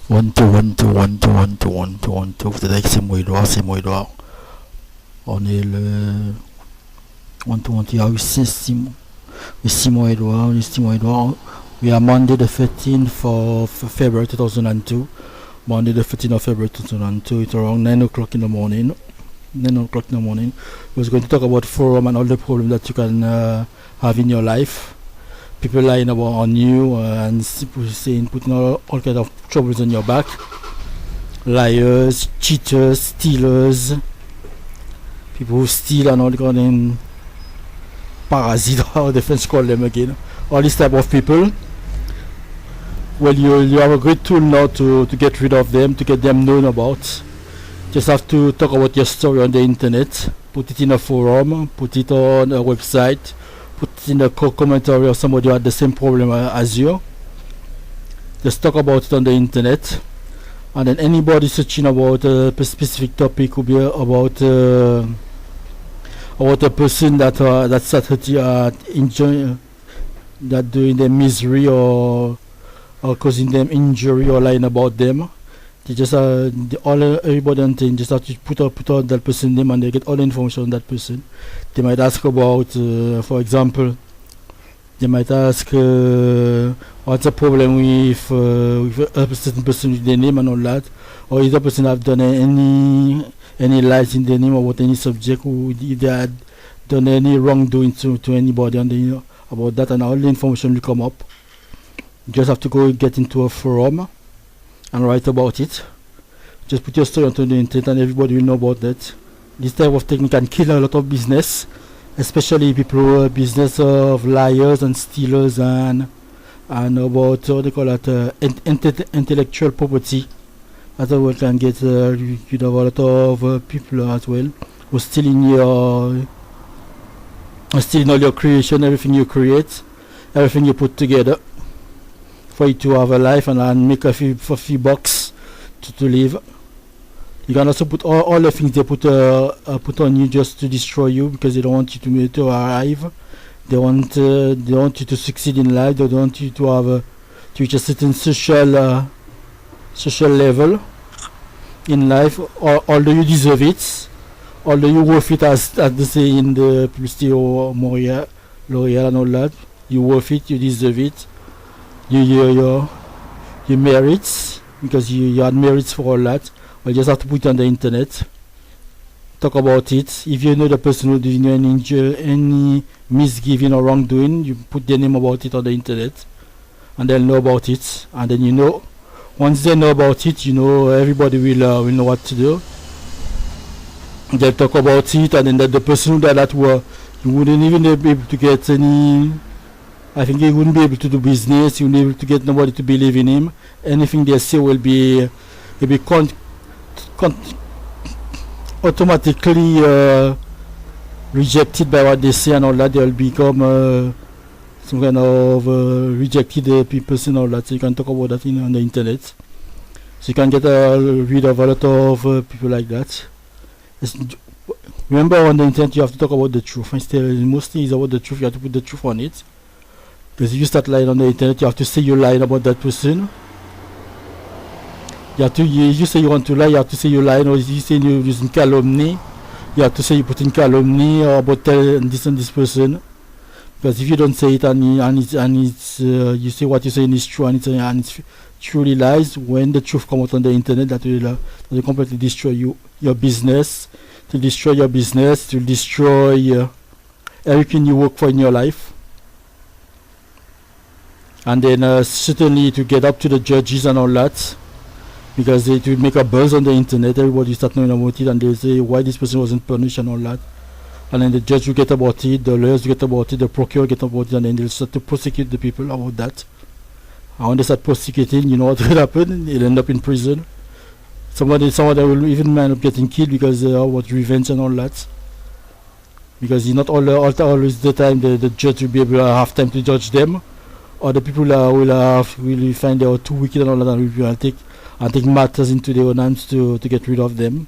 One, two, one, two, one, two, one, two, one, two, one, two. Vous êtes avec c'est moi Edouard. On est le. One, two, one, two. Ah oui, c'est Simon. Oui, Simon Edouard. Oui, Simon Edouard. We are Monday the 13th of February 2002. Monday the 13th of February 2002. It's around 9 o'clock in the morning. 9 o'clock in the morning. We're going to talk about forum and all the problems that you can have in your life. People lying about on you and saying putting all kinds of troubles on your back. Liars, cheaters, stealers, people who steal and all the kind of parasites, how the French call them again. All these type of people. Well, you have a great tool now to get rid of them, to get them known about. Just have to talk about your story on the internet, put it in a forum, put it on a website, put it in a commentary of somebody who had the same problem as you. Just talk about it on the internet, and then anybody searching about a specific topic could be about a person that started enjoying that doing them misery or causing them injury or lying about them. They just everybody on thing just have to put out that person's name and they get all the information on that person. They might ask about, for example, they might ask what's the problem with a certain person with their name and all that, or if the person have done any lies in their name about any subject, or if they had done any wrongdoing to anybody on the about that, and all the information will come up. You just have to go get into a forum and write about it. Just put your story onto the internet and everybody will know about that. This type of technique can kill a lot of business, especially people who are business of liars and stealers and about what they call it intellectual property. As well can get rid of a lot of people as well who stealing all your creation, everything you create, everything you put together for you to have a life and make a few bucks to live. You can also put all the things they put on you just to destroy you because they don't want you to arrive. They want you to succeed in life. They don't want you to have to reach a certain social level in life. Although you deserve it, although you worth it, as they say in the publicity or L'Oreal and all that, you worth it. You deserve it. You merit because you had merits for all that. Well, you just have to put it on the internet, talk about it. If you know the person who did any misgiving or wrongdoing, you put their name about it on the internet and they'll know about it. And then once they know about it, everybody will know what to do. They'll talk about it, and then the person who did that you wouldn't even be able to get any. I think he wouldn't be able to do business. He wouldn't be able to get nobody to believe in him. Anything they say will be automatically rejected by what they say and all that. They will become some kind of rejected person and all that. So you can talk about that on the internet. So you can get rid of a lot of people like that. Remember, on the internet you have to talk about the truth. Mostly it's about the truth. You have to put the truth on it. Because if you start lying on the internet, you have to say you're lying about that person. You say you want to lie, you have to say you're lying, or if you say you're using calumny, you have to say you put in calumny or about telling this and this person. Because if you don't say it and you say what you say is true and it's truly lies, when the truth comes out on the internet, that will completely destroy your business. To destroy your business, to destroy everything you work for in your life. And then certainly to get up to the judges and all that, because it will make a buzz on the internet. Everybody start knowing about it and they say why this person wasn't punished and all that. And then the judge will get about it, the lawyers will get about it, the procurator will get about it, and then they'll start to prosecute the people about that. And when they start prosecuting, you know what will happen? They'll end up in prison. Somebody will even end up getting killed because about revenge and all that. Because not always the time the judge will be able to have time to judge them. Or the people will find they are too wicked and all that, and will take matters into their own hands to get rid of them.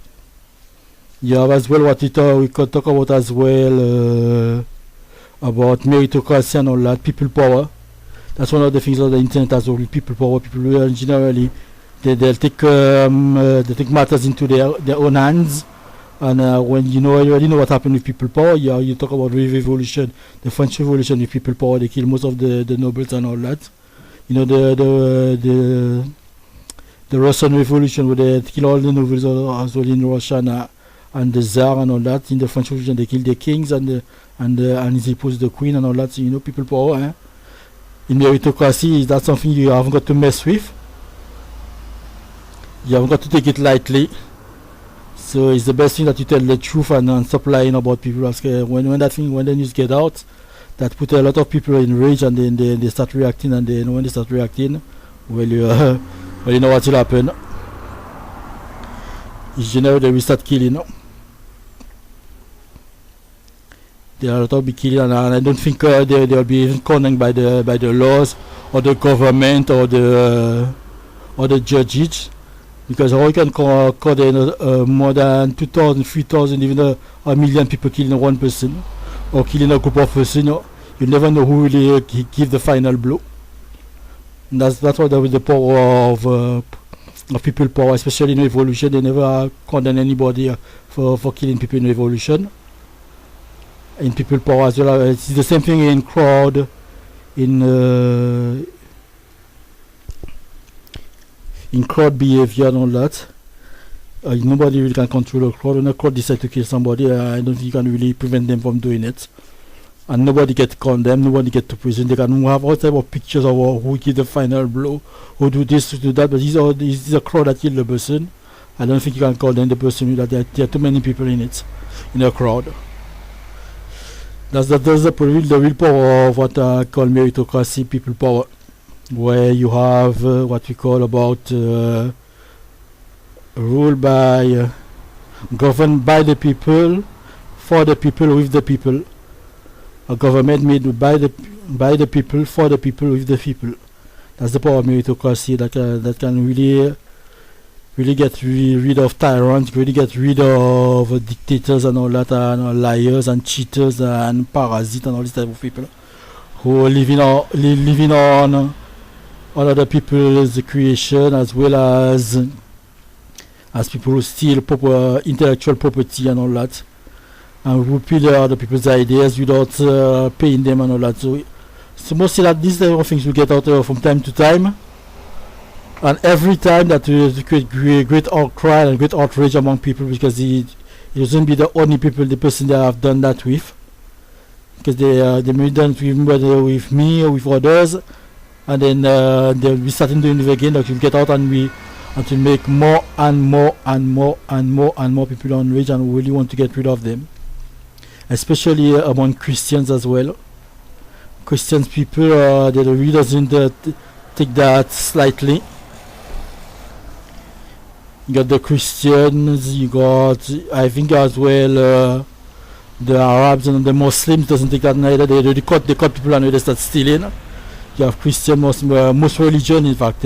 You have as well what we could talk about as well about meritocracy and all that, people power. That's one of the things on the internet as well, people power. People who are generally They take matters into their own hands. And when you already know what happened with people power, you talk about revolution, the French Revolution with people power. They kill most of the nobles and all that. You know the Russian Revolution where they kill all the nobles as well in Russia and the Tsar and all that. In the French Revolution they kill the kings and they put the queen and all that. So, you know, people power. In meritocracy, that's something you haven't got to mess with. You haven't got to take it lightly. So it's the best thing that you tell the truth and stop lying about people. When the news get out, that put a lot of people in rage and then they start reacting, and then when they start reacting, well you know what will happen. In general they will start killing. There are a lot of big killing, and I don't think they'll be even condemned by the laws or the government or the judges. Because how you can call more than 2,000, 3,000, even a million people killing one person or killing a group of persons, you never know who really give the final blow. And that's what the power of people power, especially in revolution. They never condemn anybody for killing people in revolution. In people power as well, it's the same thing in crowd, in crowd behavior and all that. Nobody really can control a crowd. When a crowd decides to kill somebody, I don't think you can really prevent them from doing it. And nobody gets condemned, nobody gets to prison. They can have all type of pictures of who give the final blow, who do this, who do that, but this is a crowd that killed the person. I don't think you can condemn the person that there are too many people in a crowd. That's the real power of what I call meritocracy, people power, where you have what we call about rule by, governed by the people, for the people, with the people. A government made by the people, for the people, with the people. That's the power of meritocracy that can really get rid of tyrants, really get rid of dictators and all that, and liars and cheaters and parasites and all this type of people who are living on other people's creation, as well as people who steal intellectual property and all that, and who steal other people's ideas without paying them and all that. So mostly that these type of things we get out from time to time. And every time that we create great outcry and great outrage among people, because it doesn't be the only person they have done that with, because they may done it with me or with others, and then they'll be starting doing it again. That we'll get out and we make more and more and more and more and more people enraged and really want to get rid of them, especially among Christians as well. Christians people, they really doesn't take that slightly. You got the Christians, you got, I think as well, the Arabs and the Muslims doesn't take that neither. They cut people and they start stealing. You have Christian, most religion in fact.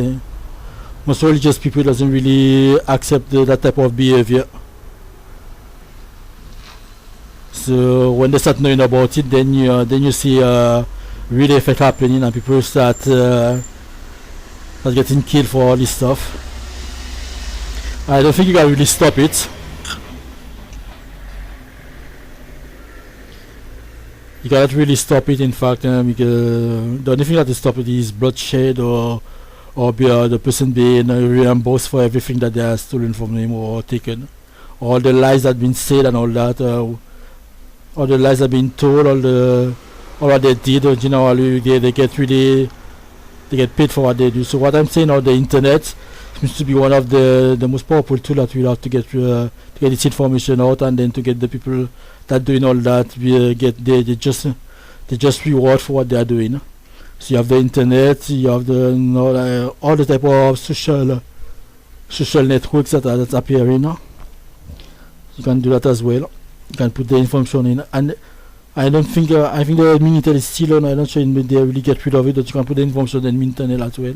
Most religious people doesn't really accept that type of behavior. So when they start knowing about it, then you see really effect happening, and people start getting killed for all this stuff. I don't think you can really stop it. You cannot really stop it, in fact, because the only thing that will stop it is bloodshed or the person being reimbursed for everything that they have stolen from him or taken. All the lies that have been said and all that, all the lies that have been told, all what they did, generally they get paid for what they do. So what I'm saying now, the internet seems to be one of the most powerful tools that we have to get this information out, and then to get the people that doing all that they just reward for what they are doing. So you have the internet, you have all the type of social networks that's appearing now. You can do that as well. You can put the information in, and I think the Minitel is still on. I'm not sure they really get rid of it, but you can put the information in Minitel as well.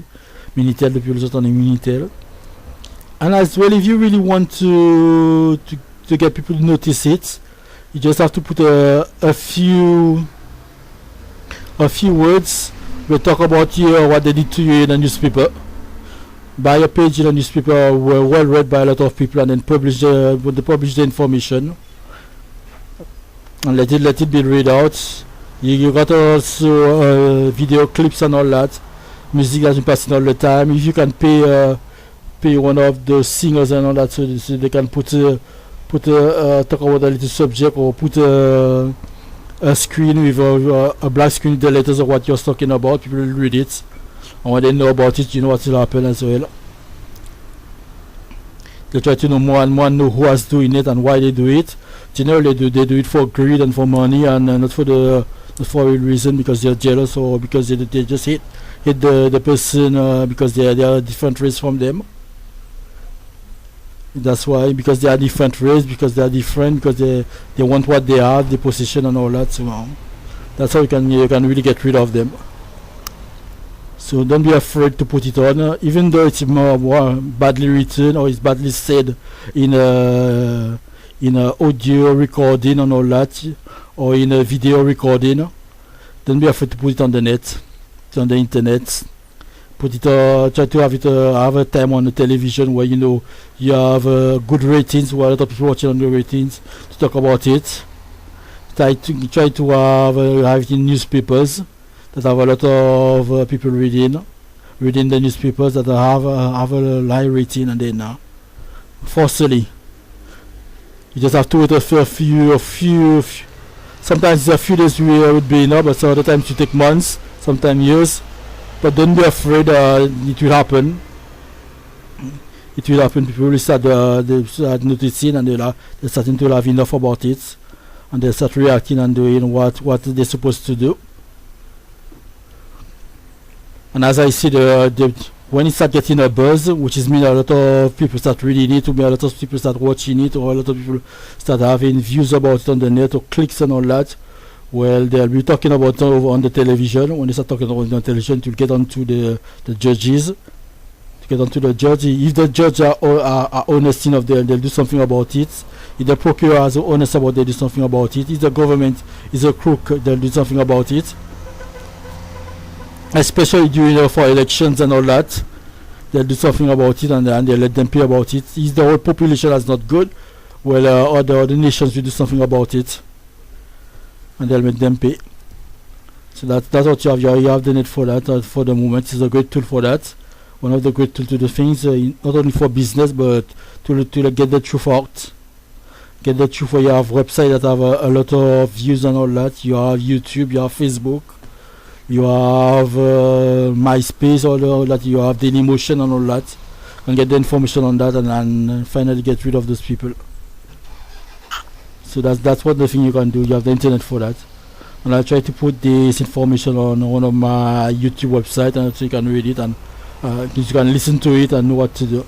Minitel, the people just on the Minitel. And as well, if you really want to get people to notice it, you just have to put a few words. We talk about you or what they did to you in the newspaper. buy a page in a newspaper well read by a lot of people, and then publish the information and let it be read out. You got also video clips and all that, music that's been passing all the time. If you can pay one of the singers and all that, so they can put talk about a little subject, or put a screen with a black screen with the letters of what you're talking about. People will read it, and when they know about it, you know what will happen as well. They try to know more and more, know who is doing it and why they do it. Generally, they do it for greed and for money, and not for a reason, because they're jealous, or because they just hate the person because they are a different race from them. That's why, because they are different race, because they are different, because they want what they have, the position and all that. So that's how you can really get rid of them. So don't be afraid to put it on, even though it's more badly written, or it's badly said in a audio recording and all that, or in a video recording. Don't be afraid to put it on the net, on the internet. Put it, try to have it have a time on the television where you have good ratings, where a lot of people watching on the ratings to talk about it. Try to have it in newspapers that have a lot of people reading the newspapers that have a high rating, and then forcefully. You just have to wait a few. Sometimes a few days would be enough, but some other times you take months, sometimes years. But don't be afraid. It will happen. It will happen. People will start noticing, and they're starting to have enough about it, and they start reacting and doing what they're supposed to do. And as I said, when it starts getting a buzz, which is mean a lot of people start reading it, or a lot of people start watching it, or a lot of people start having views about it on the net, or clicks and all that, well, they'll be talking about it on the television. When they start talking about it on the television, to get onto the judges, to get onto the judge. If the judge are honest enough, they'll do something about it. If the procureur is honest about it, they'll do something about it. If the government is a crook, they'll do something about it. Especially during for elections and all that, they'll do something about it, and they'll let them pay about it. If the whole population is not good, well, other nations will do something about it, and they'll make them pay. So that's what you have. You have the net for that. For the moment, it's a great tool for that. One of the great tools to do things, not only for business, but to get the truth out. Get the truth. You have websites that have a lot of views and all that. You have YouTube, you have Facebook, you have MySpace, all that. You have Dailymotion and all that. And get the information on that, and finally get rid of those people. So that's what the thing you can do. You have the internet for that. And I try to put this information on one of my YouTube websites, and so you can read it, and you can listen to it and know what to do.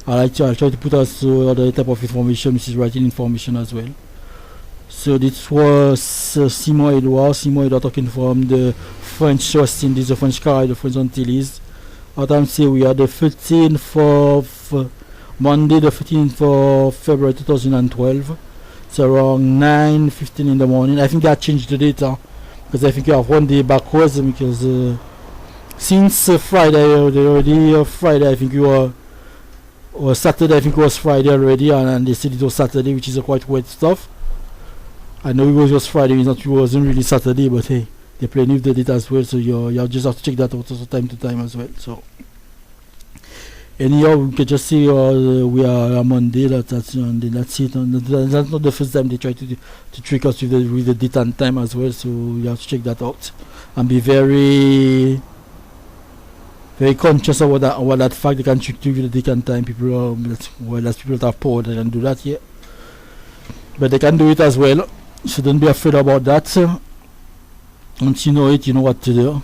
I try to put also other type of information, which is writing information as well. So this was Simon Edouard talking from the French West Indies, the French Caribbean, the French Antilles. What I'm saying, we are the 13th of Monday, the 13th of February 2012. It's around 9:15 in the morning. I think they changed the data, because I think you have one day backwards, because since Friday already, Friday I think you were, or Saturday I think it was Friday already, and they said it was Saturday, which is quite wet stuff. I know it was just Friday, it wasn't really Saturday, but hey, they play with the data as well, so you just have to check that out also time to time as well. So anyhow, we can just say we are Monday. That's it. That's not the first time they try to trick us with the date and time as well. So you have to check that out and be very, very conscious of that fact. They can trick you with the date and time. People, that's people that have power, they can do that, yeah. But they can do it as well. So don't be afraid about that. Once you know it, you know what to do.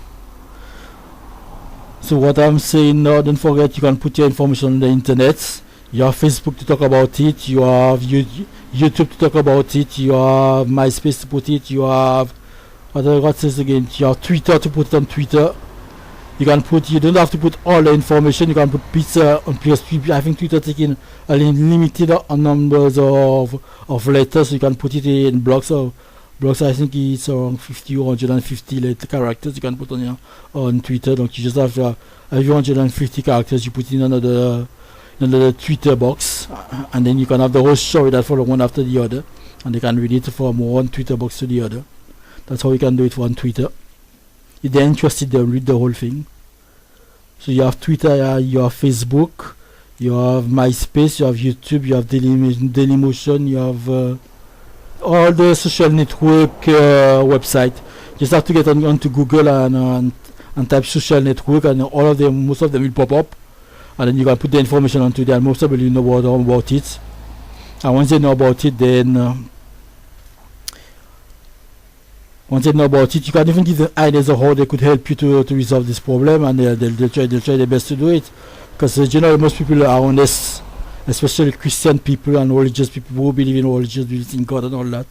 So what I'm saying now, don't forget, you can put your information on the internet. You have Facebook to talk about it. You have YouTube to talk about it. You have MySpace to put it. You have what's this again? You have Twitter to put it on Twitter. You don't have to put all the information. You can put pizza on PSP. I think Twitter taking a limited numbers of letters. So you can put it in blocks Blogs, I think it's around 50 or 150 characters you can put on Twitter. Donc you just have every 150 characters you put in another Twitter box, and then you can have the whole story that follow one after the other, and they can read it from one Twitter box to the other. That's how you can do it on Twitter. If they're interested, they'll read the whole thing. So you have Twitter, you have Facebook, you have MySpace, you have YouTube, you have Dailymotion, you have all the social network website. You just have to get onto Google and type social network, and all of them, most of them will pop up, and then you can put the information onto there, and most people will know about it. And once they know about it, then you can even give them ideas of how they could help you to resolve this problem, and they'll try their best to do it. Because generally most people are honest, especially Christian people and religious people who believe in religious, believe in God and all that,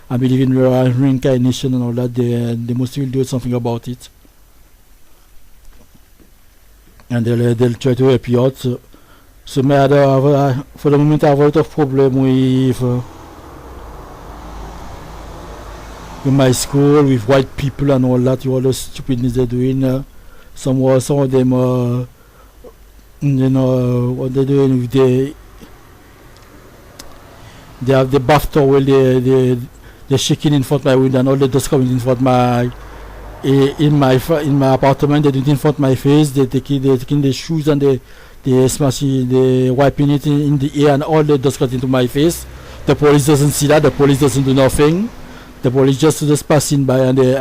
and believe in reincarnation and all that. They mostly will do something about it, and they'll try to help you out. So for the moment I have a lot of problem with my school, with white people and all that, all the stupidness they're doing. Some of them, what they're doing with they have the bath towel, they're shaking in front of my window, and all the dust coming in front of in my apartment. They do it in front of my face. They're taking the shoes and they smashing, they wiping it in the air, and all the dust got into my face. The police doesn't see that. The police doesn't do nothing. The police just passing by, and they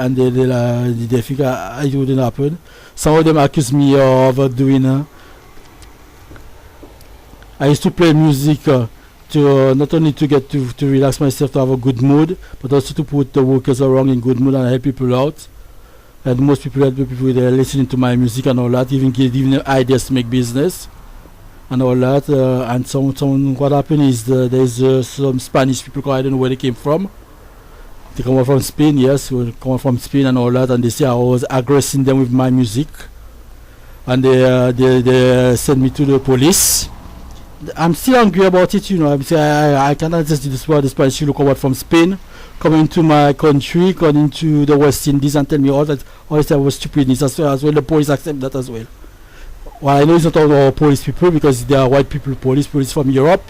think it wouldn't happen. Some of them accuse me of doing. I used to play music to not only to get to relax myself, to have a good mood, but also to put the workers around in good mood and help people out. And most people help people with listening to my music and all that, even giving them ideas to make business and all that. And some what happened is there's some Spanish people, I don't know where they came from. They come from Spain, yes, they come from Spain and all that, and they say I was aggressing them with my music, and they send me to the police. I'm still angry about it, I cannot just do this for the Spanish local from Spain coming to my country, coming to the West Indies, and tell me all that was stupidness as well. The police accept that as well. Well, I know it's not all our police people, because they are white people police from Europe.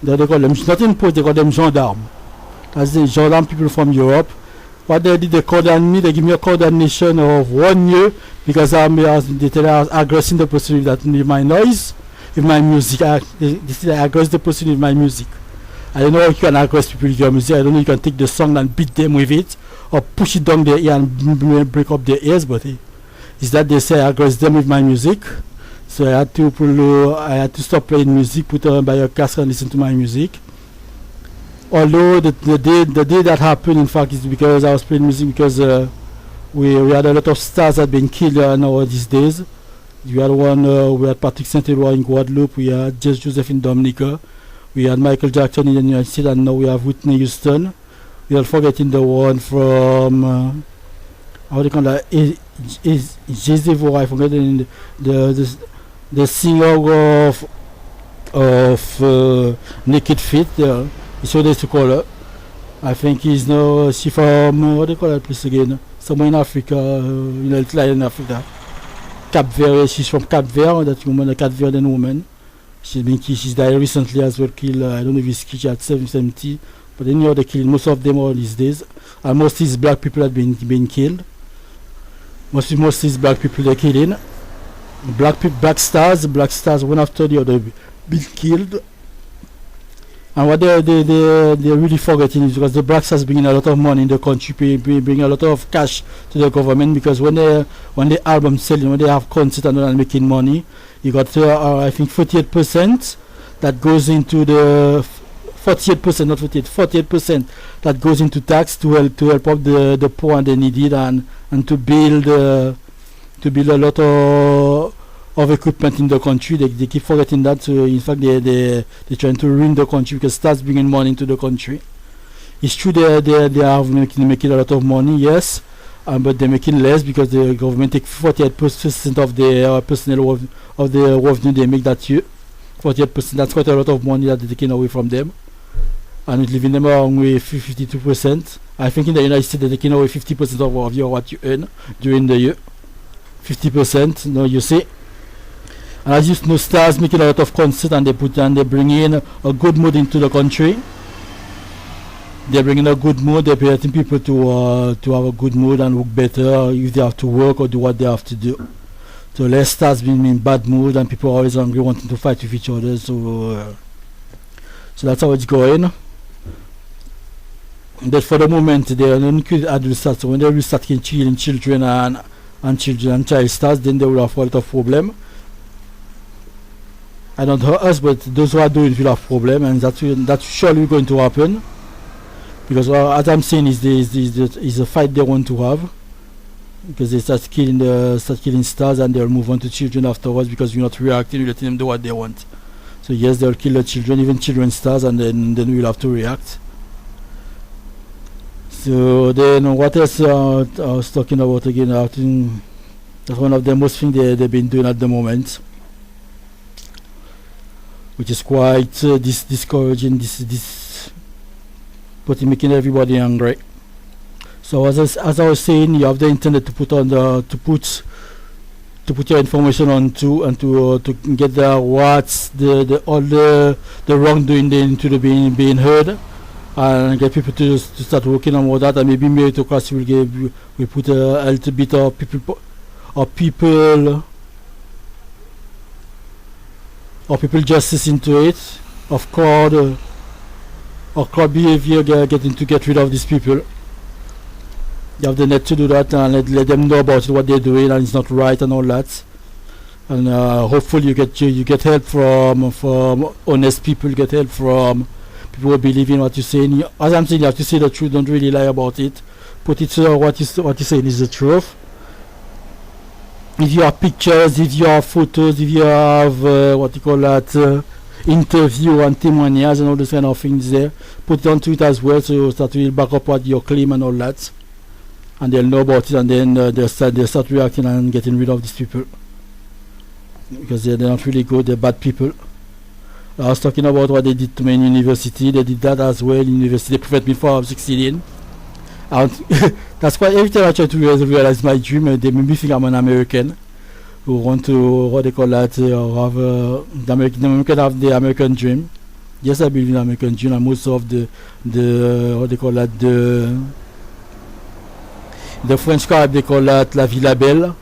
They call them not in police, they call them gendarmes. That's the gendarme people from Europe. What they did, they condemned me. They give me a condemnation of 1 year because they tell I was aggressing the person with my noise, with my music. They say I aggress the person with my music. I don't know how you can aggress people with your music. I don't know if you can take the song and beat them with it, or push it down their ear and break up their ears. But is that they say I aggress them with my music. So I had to stop playing music, put on by a cask and listen to my music. Although the day that happened, in fact, is because I was playing music, because we had a lot of stars that had been killed now these days. We had Patrick Saint-Éloi in Guadeloupe, we had Jess Joseph in Dominica, we had Michael Jackson in the United States, and now we have Whitney Houston. We are forgetting the one from how they call that, I forget the singer of Naked Feet. So they used to call her. I think he's now she from what do you call that place again? Somewhere in Africa, in Africa. Cap Verde. She's from Cap Verde. That woman, a Cap Verdean woman. She's died recently as well. Killed. I don't know if it's killed at 70, but anyhow they killed most of them all these days. And most of these black people have been killed. Most of these black people they're killing. Black stars one after the other been killed. And what they're really forgetting is because the black stars bring in a lot of money in the country, bring a lot of cash to the government, because when the album selling, when they have concert and making money, you got I think 48% that goes into the 48%, not 48% that goes into tax to help out the poor and the needy, and to build a lot of equipment in the country. They keep forgetting that. So in fact, they're trying to ruin the country, because starts bringing money into the country. It's true they are making a lot of money, yes, but they're making less because the government take 48% of the personnel of the revenue they make that year. 48%, that's quite a lot of money that they're taking away from them. and it leaving them around with 52%. I think in the United States they're taking away 50% of your what you earn during the year. 50%, no, you see. And as you know, stars making a lot of concert, and they bring in a good mood into the country. They bring in a good mood. They're permitting people to have a good mood and look better if they have to work or do what they have to do. So less stars being in bad mood, and people are always angry, wanting to fight with each other. So that's how it's going. But for the moment, they are not adult stars. So when they will start killing children and child stars, then they will have a lot of problem. I don't hurt us, but those who are doing it will have problem, and that's surely going to happen. Because as I'm saying, is the fight they want to have. Because they start killing stars, and they'll move on to children afterwards, because you're not reacting, you're letting them do what they want. So yes, they'll kill the children, even children stars, and then we'll have to react. So then what else I was talking about again? I think that's one of the most things they've been doing at the moment, which is quite discouraging, but making everybody angry. So as I was saying, you have the internet to put your information onto, and to get all the wrongdoing into the being heard, and get people to start working on all that, and maybe meritocracy will put a little bit of people justice into it, of crowd behavior, get rid of these people. You have the net to do that, and let them know about what they're doing, and it's not right and all that. And hopefully you get help from honest people. You get help from people who believe in what you're saying. As I'm saying, you have to say the truth. Don't really lie about it. Put it what you're saying is the truth. If you have pictures, if you have photos, if you have interview and testimonials and all those kind of things there, put it onto it as well, so that will back up what your claim and all that, and they'll know about it, and then they'll start reacting and getting rid of these people, because they're not really good. They're bad people. I was talking about what they did to me in university. They did that as well in university. They prevent me from succeeding. And that's why every time I try to realize my dream, they make me think I'm an American who want to, have the American have the American dream. Yes, I believe in the American dream, and most of the French Caribbean, they call that La Vie La Belle,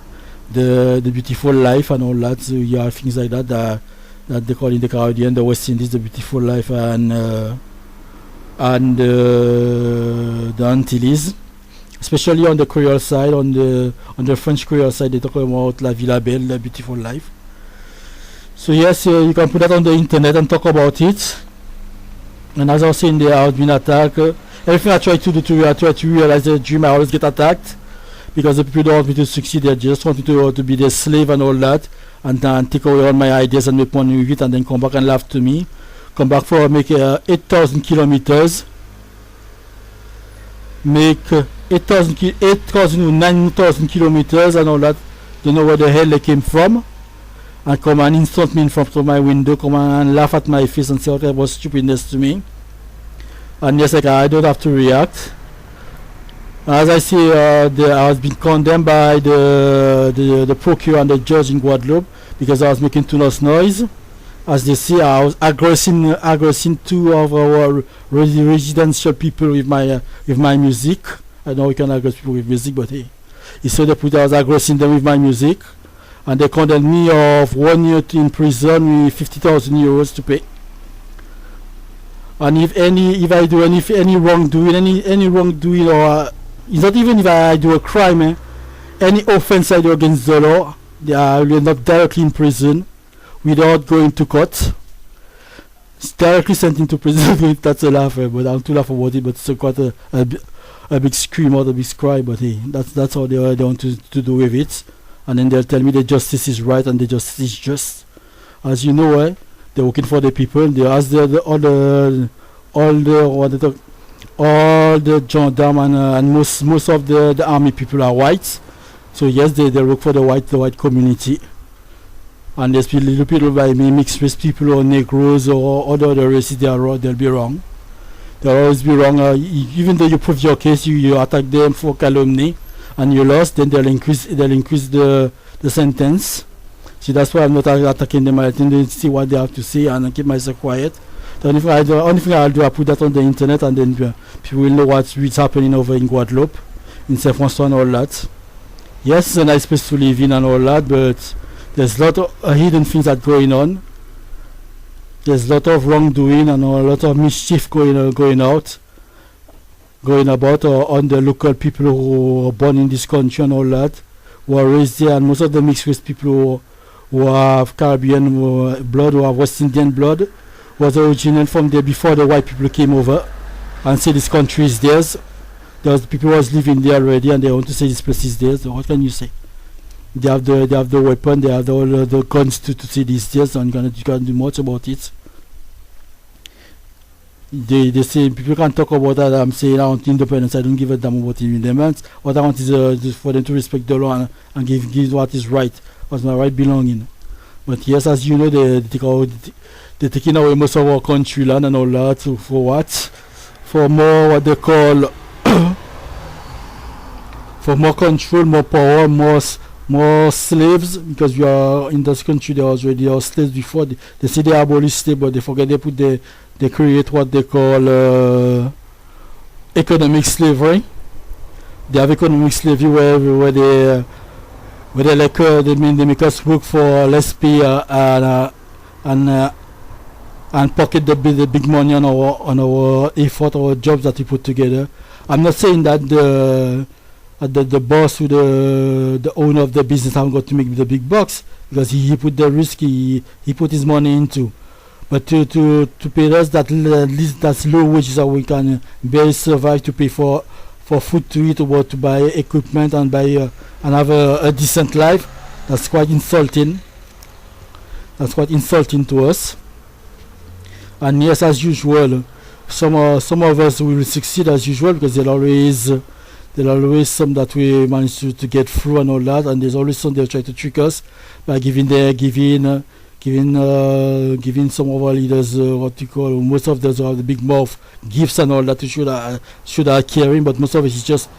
the beautiful life and all that. So you have things like that they call in the Caribbean, the West Indies, the beautiful life, and the Antilles, especially on the Creole side, on the French Creole side, they talk about La Vie La Belle, the beautiful life. So yes, you can put that on the internet and talk about it. And as I was saying, there have been attacked. Everything I try to do I try to realize the dream, I always get attacked, because the people don't want me to succeed. They just want me to be their slave and all that, and take away all my ideas and make money with it, and then come back and laugh to me. Come back for make 8,000 kilometers, make 8,000 or 9,000 kilometers and all that. Don't know where the hell they came from, and come and insult me in front of my window, come and laugh at my face and say what was stupidness to me. And yes, I don't have to react. As I say, I was being condemned by the procurator and the judge in Guadeloupe, because I was making too much noise. As they say, I was aggressing two of our residential people with my music. I know we can aggress people with music, but he said that I was aggressing them with my music, and they condemned me of 1 year in prison with 50,000 euros to pay. And if I do any wrongdoing, or it's not even if I do a crime, any offense I do against the law, I will not directly in prison without going to court. It's directly sent into prison. That's a laugh, but I'm too laugh about it. But it's quite a big scream or a big cry. But hey, that's how they want to do with it. And then they'll tell me the justice is right and the justice is just. As you know, they're working for the people. They ask all the gendarmes and most of the army people are white. So yes, they work for the white community. And there's little people like me, mixed race people or Negroes or other races, they'll be wrong. they'll always be wrong. Even though you prove your case, you attack them for calumny, and you lost, then they'll increase the sentence. See, that's why I'm not attacking them. I think they see what they have to say and keep myself quiet. The only thing I'll do, I put that on the internet, and then people will know what's happening over in Guadeloupe, in Saint François and all that. Yes, it's a nice place to live in and all that, but there's a lot of hidden things that going on. There's a lot of wrongdoing and a lot of mischief going about on the local people who are born in this country and all that, who are raised there, and most of the mixed race people who have Caribbean blood, who have West Indian blood, was originated from there before the white people came over and say this country is theirs. There's people was living there already, and they want to say this place is theirs. So what can you say? They have the weapon, they have all the guns to say this is theirs, and you can't do much about it. They say people can talk about that. I'm saying I want independence. I don't give a damn about independence. What I want is for them to respect the law and give what is right, what's my right belonging. But yes, as you know, they're taking away most of our country land and all that. So for what? For more what they call for more control, more power, more slaves, because we are in this country. There was already slaves before. They say they abolish slaves, but they forget they create what they call economic slavery. They have economic slavery where they like they make us work for less pay and pocket the big money on our effort, our jobs that we put together. I'm not saying that the boss or the owner of the business haven't got to make the big bucks, because he put the risk he put his money into. But to pay us at least that's low wages that we can barely survive to pay for food to eat, or to buy equipment and and have a decent life, that's quite insulting. That's quite insulting to us. And yes, as usual, some of us will succeed as usual, because there's always some that we manage to get through and all that, and there's always some they'll try to trick us by giving some of our leaders what you call, most of those have the big mouth gifts and all that to show that caring, but most of it is just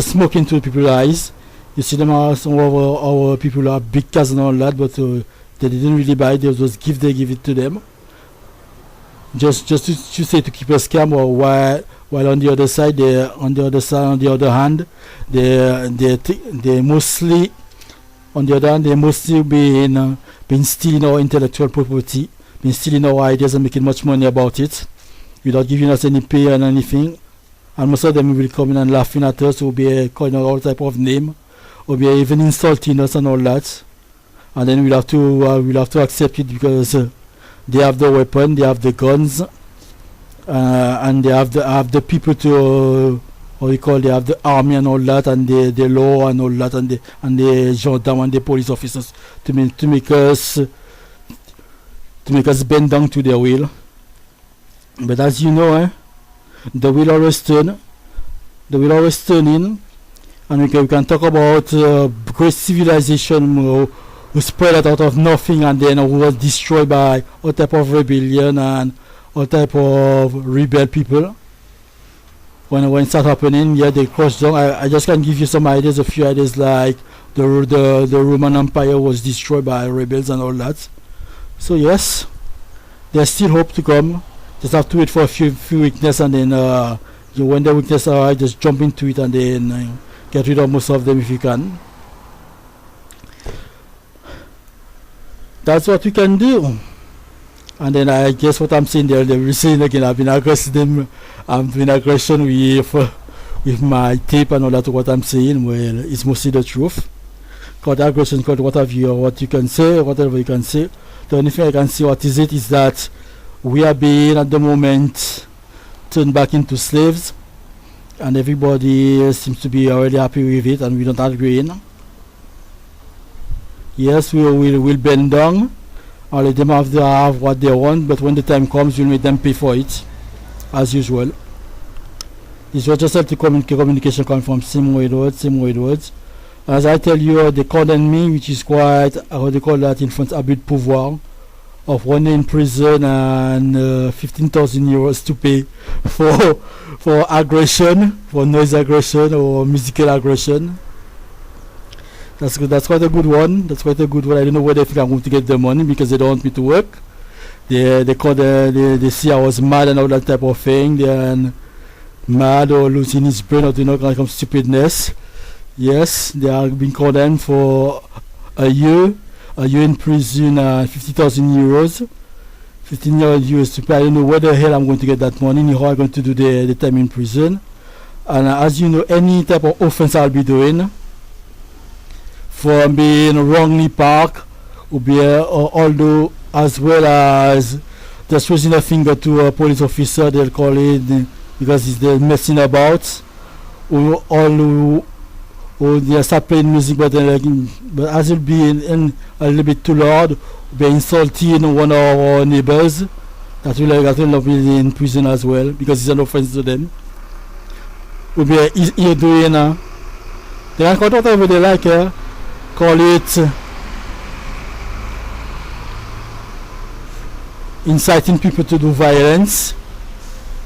smoking to people's eyes. You see them, some of our people are big cars and all that, but they didn't really buy it. They just give it to them, just to say to keep us calm, or while on the other side, on the other hand, they mostly been stealing our intellectual property, been stealing our ideas and making much money about it, without giving us any pay and anything. And most of them will come in and laughing at us, will be calling us all type of name, or be even insulting us and all that. And then we'll have to accept it, because they have the weapon, they have the guns, and they have the people to they have the army and all that, and the law and all that, and the gendarmes and the police officers to make us bend down to their will. But as you know, the will always turn in, and we can talk about great civilization who spread out of nothing, and then who was destroyed by all type of rebellion and all type of rebel people. When it started happening, they crossed down. I just can give you some ideas, a few ideas, like the Roman Empire was destroyed by rebels and all that. So yes, there's still hope to come. Just have to wait for a few weakness, and then when the weakness are, just jump into it, and then get rid of most of them if you can. That's what we can do. And then I guess what I'm saying there, they will say again, I've been aggressive them. I'm doing aggression with my tape and all that. What I'm saying, well, it's mostly the truth. Called aggression, called whatever you can say, whatever you can say. The only thing I can say what is that we are being at the moment turned back into slaves, and everybody seems to be already happy with it, and we don't agree. Yes, we will bend down. I'll let them have what they want, but when the time comes, we'll make them pay for it, as usual. This was just the communication coming from same way words. As I tell you, they condemn me, which is quite, how they call that in France, abus de pouvoir, of 1 year in prison and 15,000 euros to pay for aggression, for noise aggression or musical aggression. That's good. That's quite a good one. That's quite a good one. I don't know where they think I'm going to get the money because they don't want me to work. They see I was mad and all that type of thing. They're mad or losing his brain or doing all kind of stupidness. Yes, they are being condemned for a year in prison, 50,000 euros, 15 years to pay. I don't know where the hell I'm going to get that money, how I'm going to do the time in prison. And as you know, any type of offense I'll be doing, from being wrongly parked, or although as well as just raising a finger to a police officer, they'll call it because they're messing about, or they start playing music, but as it'll be in a little bit too loud, be insulting one of our neighbors, that will be in prison as well because it's an offense to them. Will be you're doing they can call it whatever they like, call it inciting people to do violence.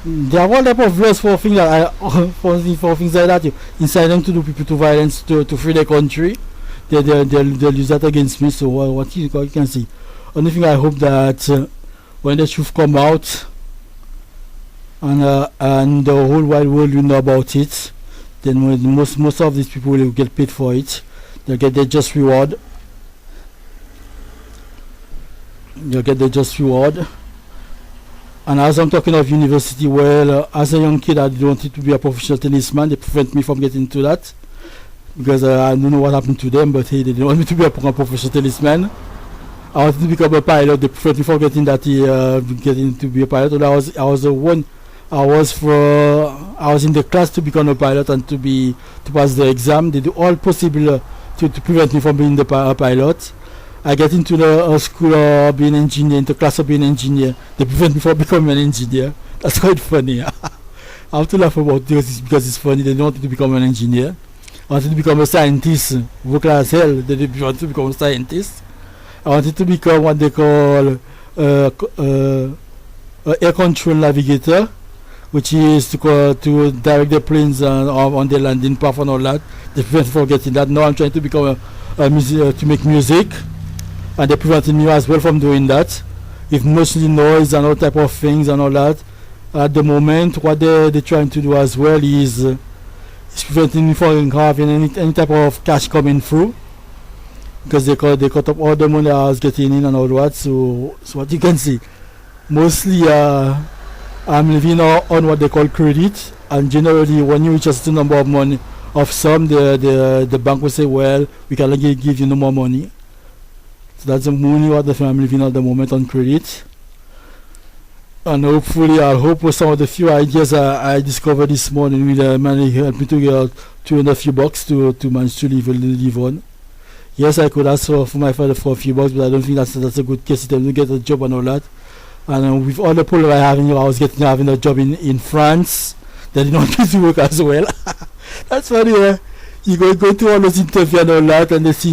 There are all type of laws for things like for things like that. Incite them to do people to violence to free their country. They'll use that against me. So what you can see. Only thing I hope that when the truth come out and the whole wide world will know about it, then most of these people will get paid for it. They'll get their just reward. And as I'm talking of university, well, as a young kid, I wanted to be a professional tennisman. They prevent me from getting into that because I don't know what happened to them, but hey, they didn't want me to be a professional tennisman. I wanted to become a pilot. They prevent me from getting that, getting to be a pilot. And I was in the class to become a pilot and to pass the exam. They do all possible to prevent me from being a pilot. I get into the school of being an engineer, into class of being an engineer. They prevent me from becoming an engineer. That's quite funny. I have to laugh about this because it's funny. They don't want me to become an engineer. I wanted to become a scientist. Vocal as hell. They didn't want to become a scientist. I wanted to become what they call air control navigator, which is to direct the planes on the landing path and all that. They prevent me from getting that. Now I'm trying to become to make music. And they prevented me as well from doing that, with mostly noise and all type of things and all that. At the moment, what they're trying to do as well is preventing me from having any type of cash coming through, because they cut up all the money I was getting in and all that. So what you can see, mostly I'm living on what they call credit, and generally when you reach a certain number of money of some, the bank will say, well, we cannot give you no more money. So that's the money what I'm living at the moment on credit. And hopefully, I hope with some of the few ideas I discovered this morning will help me to get $200 to manage to live on. Yes, I could ask for my father for a few bucks, but I don't think that's a good case to get a job and all that. And with all the pull I have, I was having a job in France. They didn't want me to work as well. That's funny. You go to all those interviews and all that, and they see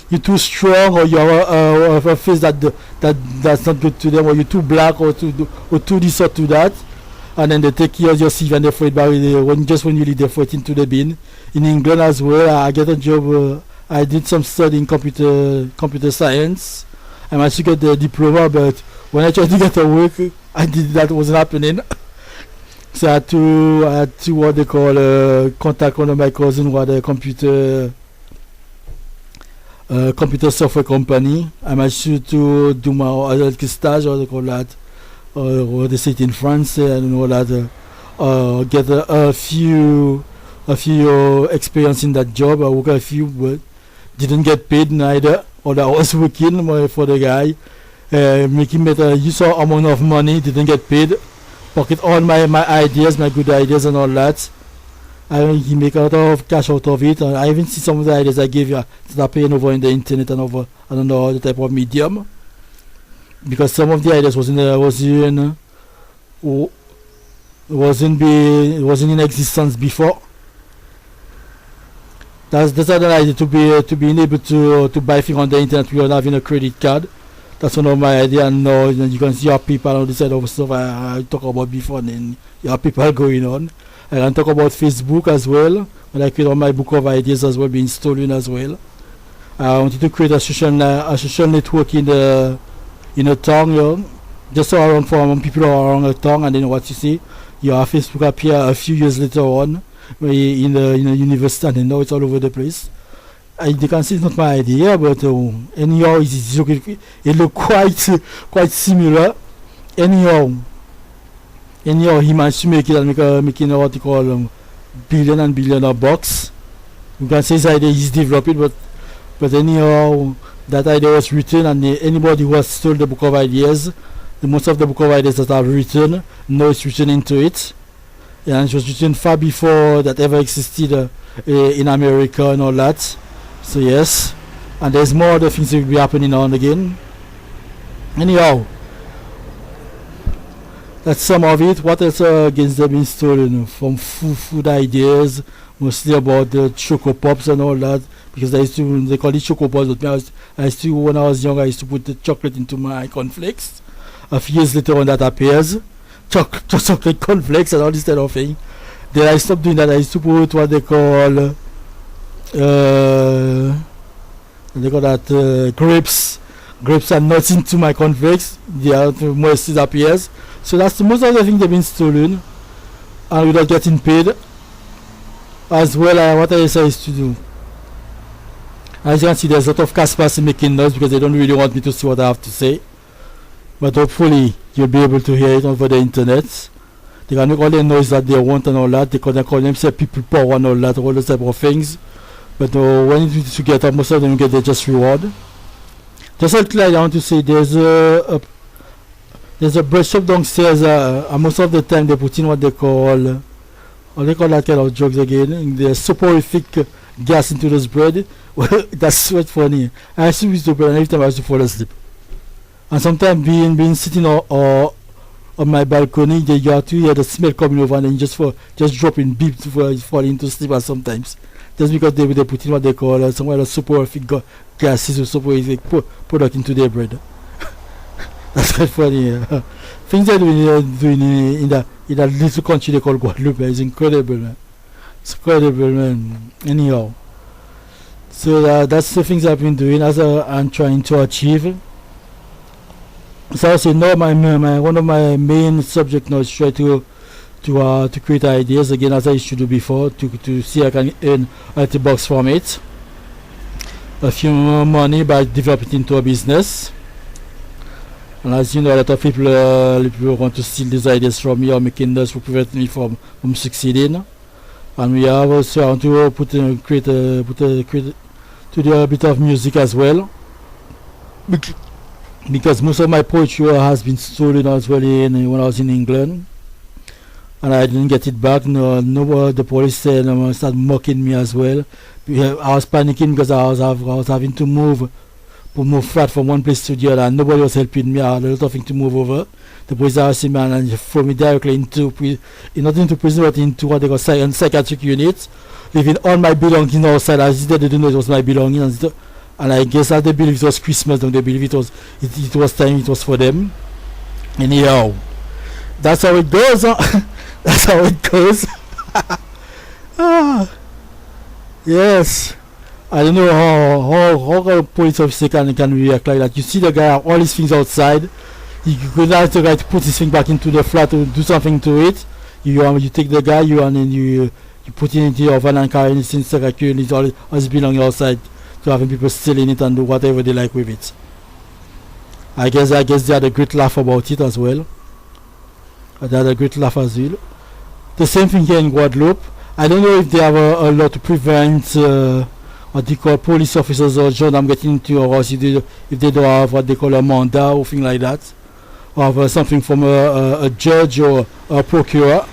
you're too strong, or you have a face that's not good to them, or you're too black, or too this or too that, and then they take your CV and they throw it back when you leave, they throw it into the bin. In England as well, I get a job. I did some study in computer science. I managed to get the diploma, but when I tried to get a work, that wasn't happening. So I had to what they call contact one of my cousins who had a computer software company. I managed to do my stage, or they call that, or they say it in France, I don't know that. Get a few experience in that job. I worked a few, but didn't get paid neither. Or I was working for the guy, making better use of amount of money, didn't get paid. Pocket all my ideas, my good ideas and all that. He make a lot of cash out of it. I even see some of the ideas I gave you that paying over in the internet and over, I don't know, the type of medium. Because some of the ideas wasn't in existence before. That's another idea to being able to buy things on the internet without having a credit card. That's one of my idea. And now you can see your people on the side of stuff I talk about before, and your people going on. I can talk about Facebook as well. When I create all my book of ideas as well being stolen as well. I wanted to create a social network in a town, just around for people around the town, and then what you see, your Facebook appear a few years later on in the university, and then now it's all over the place. You can see it's not my idea, but anyhow, it look quite similar. Anyhow, he managed to make it and making what you call billion and billion of bucks. You can say his idea is developing, but anyhow, that idea was written, and anybody who has stole the book of ideas, most of the book of ideas that are written, now it's written into it. And it was written far before that ever existed in America and all that. So yes, and there's more other things that will be happening now and again. Anyhow, that's some of it. What else against them been stolen? From food ideas, mostly about the Choco Pops and all that. Because they call it Choco Pops, but when I was young, I used to put the chocolate into my cornflakes. A few years later on that appears, chocolate cornflakes and all this kind of thing. Then I stopped doing that. I used to put what they call grapes and nuts into my cornflakes. The moisture appears. So that's the most of the things they've been stolen, and without getting paid. As well, what I used to do. As you can see, there's a lot of Caspers making noise because they don't really want me to see what I have to say. But hopefully, you'll be able to hear it over the internet. They can make all the noise that they want and all that. They call themselves people power and all that, all those type of things. But when it is to get up, most of them get just reward. Just like I want to say, there's a bread shop downstairs, and most of the time they put in what they call that kind of drugs again. The soporific gas into this bread. Well, that's quite funny. I used to use the bread, and every time I used to fall asleep. And sometimes being sitting on my balcony, you have to hear the smell coming over, and then just dropping beep to fall into sleep. And sometimes just because they put in what they call some kind of soporific gases or soporific product into their bread. That's quite funny. Things they're doing in that little country they call Guadeloupe is incredible, man. It's incredible, man. Anyhow, so that's the things I've been doing as I'm trying to achieve. So I say now one of my main subject now is try to create ideas again, as I used to do before, to see I can earn a $30 from it, a few more money by developing it into a business. And as you know, a lot of people want to steal these ideas from me or making those to prevent me from succeeding. And we have also want to do a bit of music as well, because most of my poetry has been stolen as well when I was in England, and I didn't get it back. No, the police said started mocking me as well. I was panicking because I was having to move flat from one place to the other, and nobody was helping me. I had a lot of things to move over. The police arrested me and threw me directly not into prison, but into what they call psychiatric unit, leaving all my belongings outside. As they didn't know it was my belongings, and I guess that they believe it was Christmas, and they believe it was time, it was for them. Anyhow, that's how it goes. That's how it goes. Yes. I don't know how a police officer can react like that. You see the guy have all his things outside. You could ask the guy to put his thing back into the flat or do something to it. You take the guy, and then you put it into your van and carry it since it's all his belongings outside, to having people stealing it and do whatever they like with it. I guess they had a great laugh about it as well. They had a great laugh as well. The same thing here in Guadeloupe. I don't know if they have a law to prevent what they call police officers or gendarmes getting into your house if they don't have what they call a mandat or thing like that, or have something from a judge or a procurer.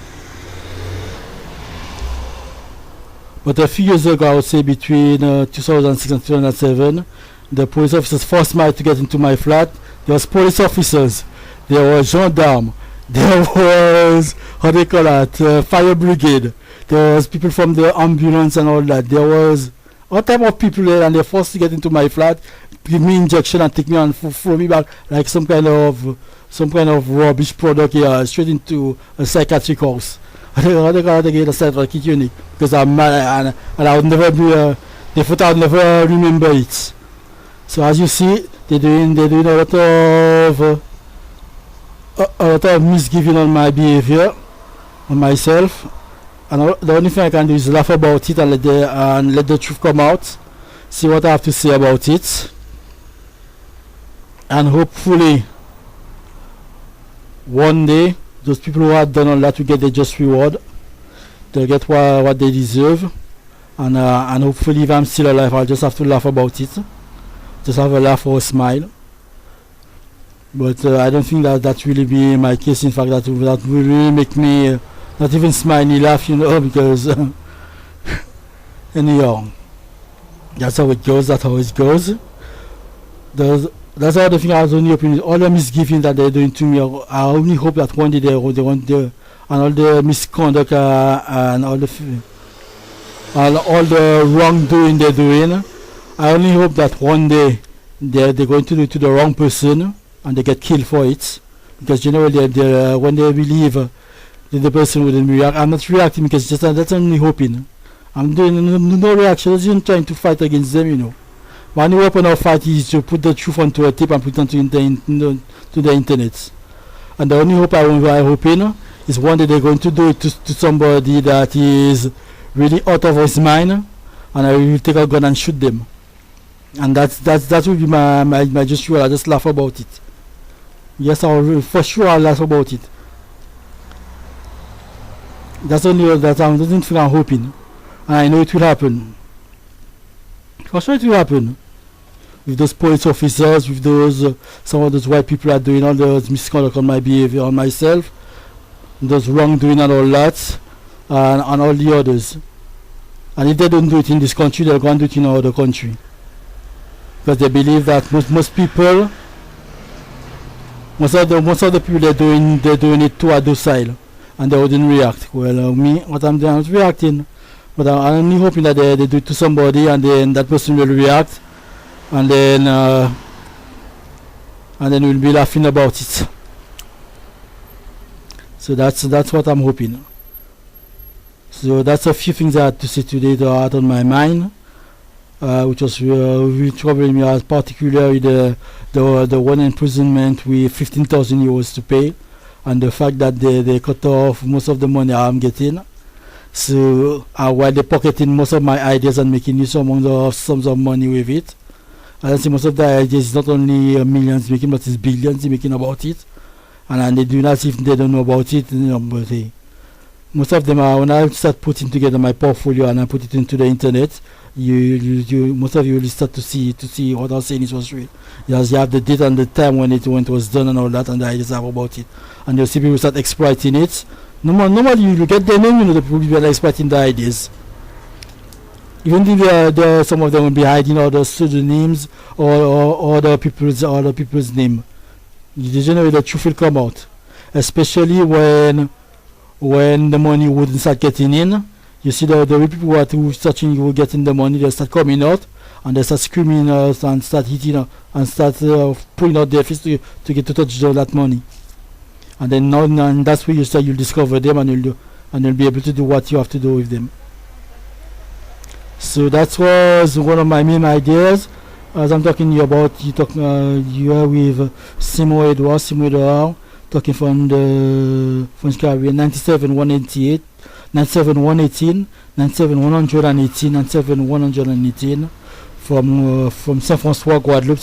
But a few years ago, I would say between 2006 and 2007, the police officers forced me to get into my flat. There was police officers, there was gendarmes, there was, how they call that, fire brigade, there was people from the ambulance and all that. There was all type of people there, and they're forced to get into my flat, give me injection and take me and throw me back like some kind of rubbish product here, straight into a psychiatric house. They gotta get a psychiatric unit because I'm mad and I would never be they thought I'd never remember it. So as you see, they're doing a lot of misgiving on my behavior, on myself, and the only thing I can do is laugh about it and let the truth come out, see what I have to say about it, and hopefully one day those people who have done all that will get their just reward. They'll get what they deserve, and hopefully if I'm still alive I'll just have to laugh about it, just have a laugh or a smile. But I don't think that really be my case. In fact, that will really make me not even smiley laugh, because anyhow, that's how it goes. That's how it goes. That's all the thing I was only hoping. All the misgiving that they're doing to me, I only hope that one day they want and all the misconduct and all the wrongdoing they're doing. I only hope that one day they're going to do it to the wrong person and they get killed for it, because generally when they believe the person wouldn't react. I'm not reacting because that's only hoping. I'm doing no reaction. I'm just trying to fight against them. My only weapon of fight is to put the truth onto a tape and put it onto the internet. And the only hope I'm hoping is one day they're going to do it to somebody that is really out of his mind, and I will take a gun and shoot them. And that will be my gesture. I just laugh about it. Yes, for sure I'll laugh about it. That's only that I don't think I'm hoping, and I know it will happen. For sure it will happen. With those police officers, with those some of those white people are doing all those misconduct on my behavior, on myself, those wrongdoing and all that, and all the others. And if they don't do it in this country, they're going to do it in another country, because they believe that most people. Most of the people they're doing it too are docile, and they wouldn't react. Well, me, what I'm doing, I'm reacting, but I'm only hoping that they do it to somebody, and then that person will react, and then we'll be laughing about it. So that's what I'm hoping. So that's a few things I had to say today that are on my mind. Which was really troubling me, particularly the one imprisonment with 15,000 euros to pay, and the fact that they cut off most of the money I'm getting. So while they're pocketing most of my ideas and making use of sums of money with it, I see most of the ideas is not only millions making, but it's billions making about it, and they do not if they don't know about it. But most of them are, when I start putting together my portfolio and I put it into the internet, you most of you will start to see what I was saying was real. You have the date and the time when it was done and all that, and the ideas have about it, and you'll see people start exploiting it. Normally you get their name, the people will be exploiting the ideas. Even if some of them will be hiding other pseudonyms or other people's name. Generally the truth will come out, especially when the money wouldn't start getting in. You see the people who are searching, who getting the money, they start coming out and they start screaming and start hitting and start pulling out their fists to get to touch that money. And then and that's where you'll discover them, and you'll be able to do what you have to do with them. So that was one of my main ideas. As I'm talking to you about, you are with Simon Edouard, talking from the French Caribbean, 97 188. 97 118, 97 118, 97 118 from Saint François Guadeloupe,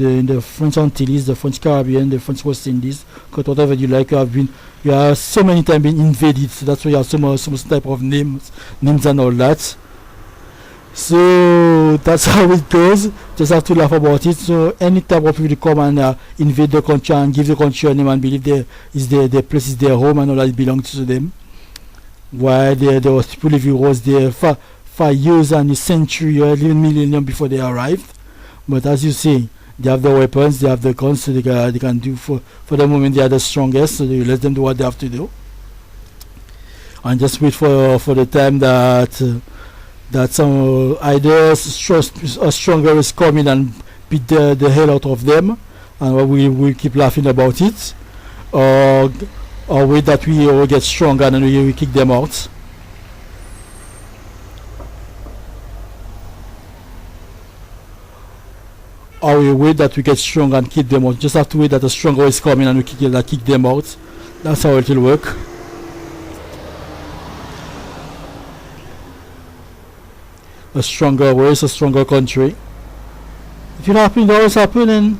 in the French Antilles, the French Caribbean, the French West Indies. Because whatever you like, you have so many times been invaded. So that's why you have some type of names and all that. So that's how it goes. Just have to laugh about it. So any type of people come and invade the country and give the country a name and believe their place is their home and all that belongs to them. While there was people living was there for years and a century or even millennium before they arrived. But as you see, they have the weapons, they have the guns, so they can do for the moment they are the strongest. So you let them do what they have to do, and just wait for the time that that some either a stronger is coming and beat the hell out of them, and we keep laughing about it, or wait that we all get stronger and we kick them out. Or we wait that we get stronger and kick them out. Just have to wait that a stronger is coming and we kick them out. That's how it will work. A stronger race, a stronger country. If it happens, it always happens.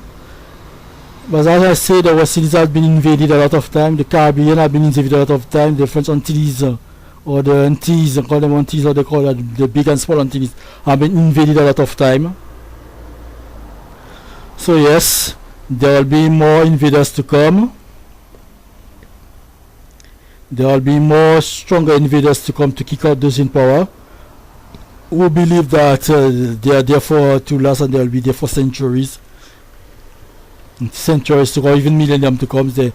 But as I say, the West Indies have been invaded a lot of time. The Caribbean have been invaded a lot of time. The French Antilles, or the Antilles, call them Antilles, or they call it the big and small Antilles, have been invaded a lot of time. So yes, there will be more invaders to come. There will be more stronger invaders to come to kick out those in power, who believe that they are there to last and they will be there for centuries. Centuries to go, even millennium to come. They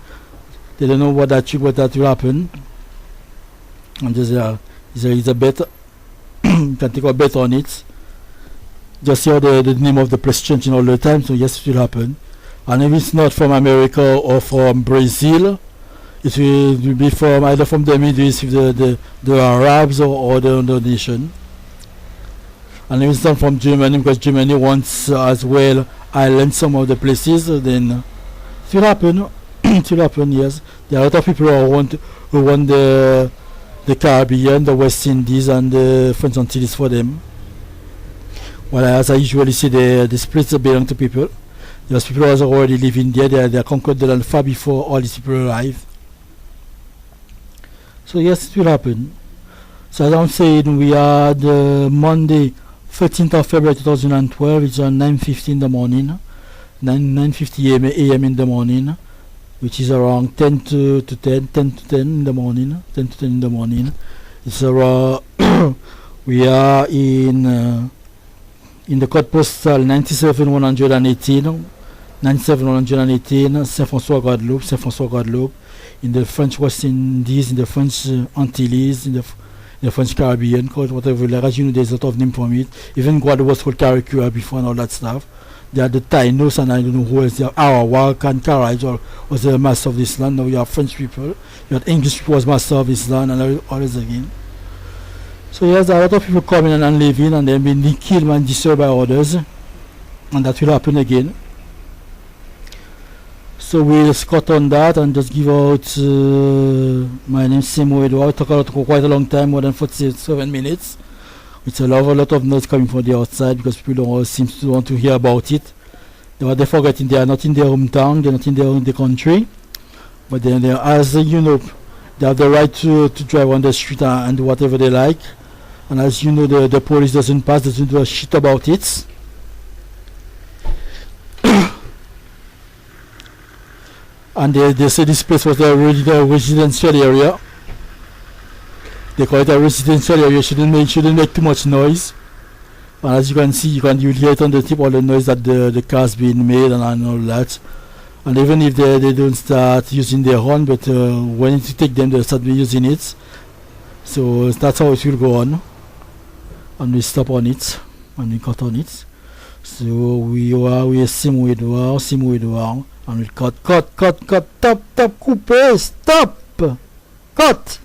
don't know what that will happen. And there is a bet. You can take a bet on it. Just hear the name of the place changing all the time, so yes, it will happen. And if it's not from America or from Brazil, it will be from either from the Middle East, the Arabs, or the nation. And if it's not from Germany, because Germany wants as well island some of the places, then it will happen. It will happen, yes. There are a lot of people who want the Caribbean, the West Indies, and the French Antilles for them. Well, as I usually say, this place belong to people. There's people who are already living there. They conquered the land far before all these people arrive. So yes, it will happen. So as I'm saying, we are the Monday, 13th of February 2012. It's on 9:50 in the morning, 9:50 a.m. in the morning, which is around 10 to 10 in the morning. 10 to 10 in the morning. It's around. We are in the code postal 97118, Saint-François Guadeloupe, in the French West Indies, in the French Antilles, in the French Caribbean, called whatever. Like, as you know, there's a lot of names from it. Even Guadeloupe was called Caricua before and all that stuff. They are the Tainos, and I don't know who else. They are Arawak and Caraj was the master of this land. Now you have French people. You have English people was master of this land, and all this again. So yes, there are a lot of people coming and living, and they've been killed and destroyed by others, and that will happen again. So we'll cut on that and just give out my name is Simo Edouard. Talk about for quite a long time, more than 47 minutes. It's a lot of noise coming from the outside because people don't seem to want to hear about it. They're forgetting they are not in their hometown, they're not in their country, but then as you know, they have the right to drive on the street and do whatever they like. And as you know, the police doesn't do a shit about it. And they say this place was a residential area. They call it a residential area. Shouldn't make too much noise. And as you can see, you hear it on the tip, all the noise that the cars being made and all that. And even if they don't start using their horn, but when you take them, they start using it. So that's how it will go on. And we stop on it, and we cut on it. So we are Simo Edouard, and we cut, coupe, stop, cut.